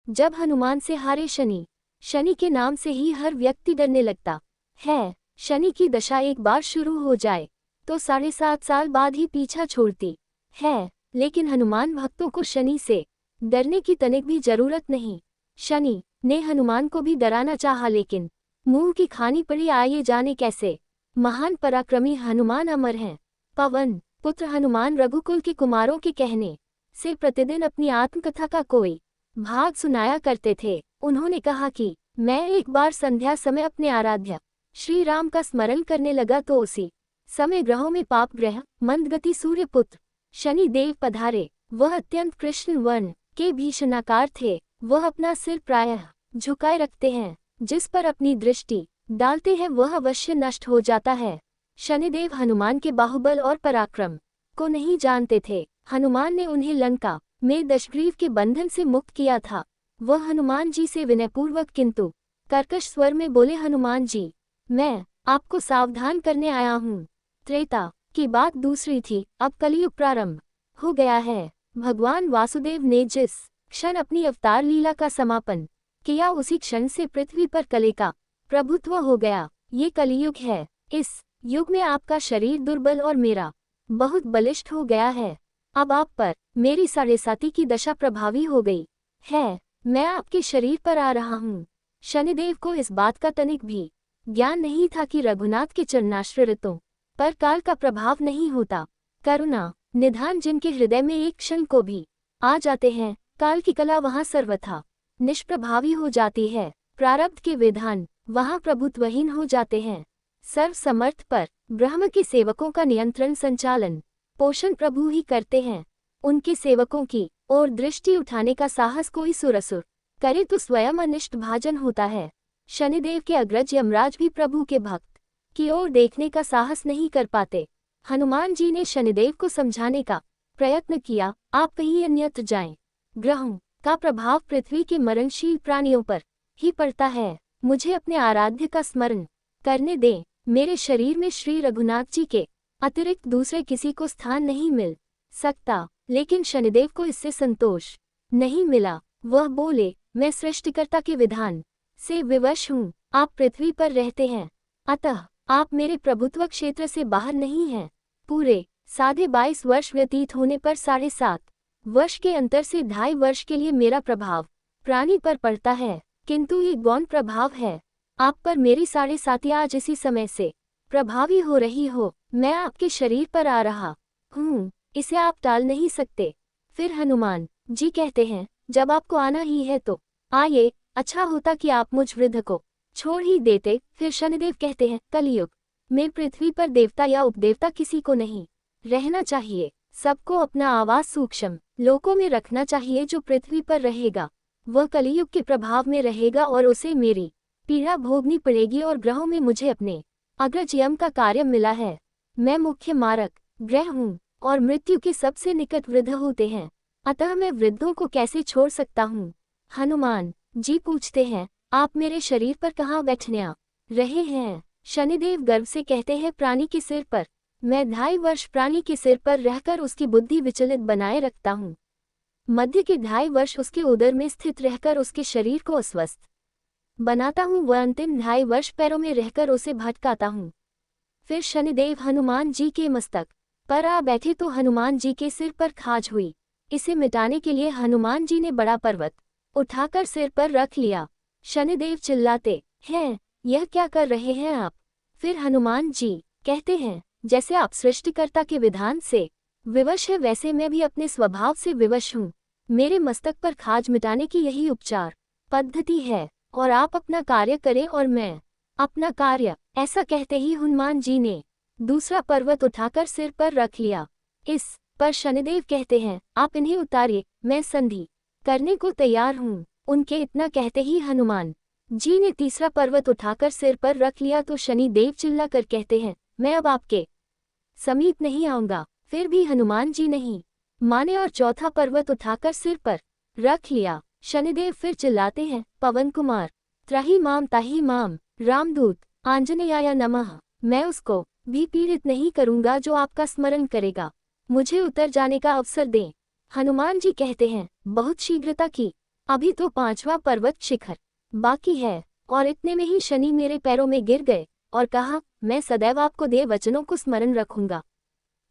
जब हनुमान से हारे शनि। शनि के नाम से ही हर व्यक्ति डरने लगता है। शनि की दशा एक बार शुरू हो जाए तो 7.5 साल बाद ही पीछा छोड़ती है, लेकिन हनुमान भक्तों को शनि से डरने की तनिक भी जरूरत नहीं। शनि ने हनुमान को भी डराना चाहा, लेकिन मुंह की खानी पड़ी। आइए जाने कैसे। महान पराक्रमी हनुमान अमर हैं। पवन पुत्र हनुमान रघुकुल के कुमारों के कहने से प्रतिदिन अपनी आत्मकथा का कोई भाग सुनाया करते थे। उन्होंने कहा कि मैं एक बार संध्या समय अपने आराध्य श्री राम का स्मरण करने लगा तो उसी समय ग्रहों में पाप ग्रह मंदगति सूर्य पुत्र शनि देव पधारे। वह अत्यंत कृष्ण वर्ण के भीषणाकार थे। वह अपना सिर प्रायः झुकाए रखते हैं। जिस पर अपनी दृष्टि डालते हैं वह अवश्य नष्ट हो जाता है। शनिदेव हनुमान के बाहुबल और पराक्रम को नहीं जानते थे। हनुमान ने उन्हें लंका में दशग्रीव के बंधन से मुक्त किया था। वह हनुमान जी से विनयपूर्वक किंतु कर्कश स्वर में बोले, हनुमान जी, मैं आपको सावधान करने आया हूँ। त्रेता की बात दूसरी थी, अब कलयुग प्रारंभ हो गया है। भगवान वासुदेव ने जिस क्षण अपनी अवतार लीला का समापन किया उसी क्षण से पृथ्वी पर कले का प्रभुत्व हो गया। ये कलियुग है। इस युग में आपका शरीर दुर्बल और मेरा बहुत बलिष्ठ हो गया है। अब आप पर मेरी 7.5 की दशा प्रभावी हो गई है। मैं आपके शरीर पर आ रहा हूँ। शनिदेव को इस बात का तनिक भी ज्ञान नहीं था कि रघुनाथ के चरणाश्रितों पर काल का प्रभाव नहीं होता। करुणा निधान जिनके हृदय में एक क्षण को भी आ जाते हैं, काल की कला वहां सर्वथा निष्प्रभावी हो जाती है। प्रारब्ध के विधान वहां प्रभुत्वहीन हो जाते हैं। सर्व समर्थ पर ब्रह्म के सेवकों का नियंत्रण संचालन पोषण प्रभु ही करते हैं। उनके सेवकों की ओर दृष्टि उठाने का साहस कोई सुरसुर करे तो स्वयं अनिष्ट भाजन होता है। शनिदेव के अग्रज यमराज भी प्रभु के भक्त की ओर देखने का साहस नहीं कर पाते। हनुमान जी ने शनिदेव को समझाने का प्रयत्न किया, आप कहीं अन्यत्र जाएं। ग्रहों का प्रभाव पृथ्वी के मरणशील प्राणियों पर ही पड़ता है। मुझे अपने आराध्य का स्मरण करने दें। मेरे शरीर में श्री रघुनाथ जी के अतिरिक्त दूसरे किसी को स्थान नहीं मिल सकता। लेकिन शनिदेव को इससे संतोष नहीं मिला। वह बोले, मैं सृष्टिकर्ता के विधान से विवश हूँ। आप पृथ्वी पर रहते हैं, अतः आप मेरे प्रभुत्व क्षेत्र से बाहर नहीं हैं। पूरे 22.5 वर्ष व्यतीत होने पर 7.5 वर्ष के अंतर से 2.5 वर्ष के लिए मेरा प्रभाव प्राणी पर पड़ता है, किंतु ये गौण प्रभाव है। आप पर मेरी 7.5 आज इसी समय से प्रभावी हो रही हो। मैं आपके शरीर पर आ रहा हूँ, इसे आप टाल नहीं सकते। फिर हनुमान जी कहते हैं, जब आपको आना ही है तो आइए। अच्छा होता कि आप मुझ वृद्ध को छोड़ ही देते। फिर शनिदेव कहते हैं, कलयुग में पृथ्वी पर देवता या उपदेवता किसी को नहीं रहना चाहिए। सबको अपना आवास सूक्ष्म लोकों में रखना चाहिए। जो पृथ्वी पर रहेगा वह कलयुग के प्रभाव में रहेगा और उसे मेरी पीड़ा भोगनी पड़ेगी। और ग्रहों में मुझे अपने अग्रज यम का कार्य मिला है। मैं मुख्य मारक ग्रह हूँ और मृत्यु के सबसे निकट वृद्ध होते हैं, अतः मैं वृद्धों को कैसे छोड़ सकता हूँ। हनुमान जी पूछते हैं, आप मेरे शरीर पर कहाँ बैठने आ रहे हैं। शनिदेव गर्व से कहते हैं, प्राणी के सिर पर। मैं 2.5 वर्ष प्राणी के सिर पर रहकर उसकी बुद्धि विचलित बनाए रखता हूँ। मध्य के 2.5 वर्ष उसके उदर में स्थित रहकर उसके शरीर को अस्वस्थ बनाता हूँ। वह अंतिम 2.5 वर्ष पैरों में रहकर उसे भटकाता हूँ। फिर शनिदेव हनुमान जी के मस्तक पर आ बैठे तो हनुमान जी के सिर पर खाज हुई। इसे मिटाने के लिए हनुमान जी ने बड़ा पर्वत उठाकर सिर पर रख लिया। शनिदेव चिल्लाते हैं, यह क्या कर रहे हैं आप। फिर हनुमान जी कहते हैं, जैसे आप सृष्टिकर्ता के विधान से विवश है वैसे मैं भी अपने स्वभाव से विवश हूँ। मेरे मस्तक पर खाज मिटाने की यही उपचार पद्धति है और आप अपना कार्य करें और मैं अपना कार्य। ऐसा कहते ही हनुमान जी ने दूसरा पर्वत उठाकर सिर पर रख लिया। इस पर शनिदेव कहते हैं, आप इन्हें उतारिए, मैं संधि करने को तैयार हूँ। उनके इतना कहते ही हनुमान जी ने तीसरा पर्वत उठाकर सिर पर रख लिया तो शनिदेव चिल्ला कर कहते हैं, मैं अब आपके समीप नहीं आऊंगा। फिर भी हनुमान जी नहीं माने और चौथा पर्वत उठाकर सिर पर रख लिया। शनिदेव फिर चिल्लाते हैं, पवन कुमार त्राहि माम ताहि माम, रामदूत आंजनेयाय नमः। मैं उसको भी पीड़ित नहीं करूंगा जो आपका स्मरण करेगा। मुझे उतर जाने का अवसर दें। हनुमान जी कहते हैं, बहुत शीघ्रता की अभी तो 5वां पर्वत शिखर बाकी है। और इतने में ही शनि मेरे पैरों में गिर गए और कहा, मैं सदैव आपको दिए वचनों को स्मरण रखूंगा।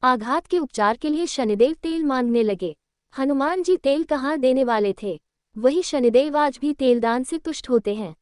आघात के उपचार के लिए शनिदेव तेल मांगने लगे। हनुमान जी तेल कहाँ देने वाले थे? वही शनिदेव आज भी तेलदान से तुष्ट होते हैं।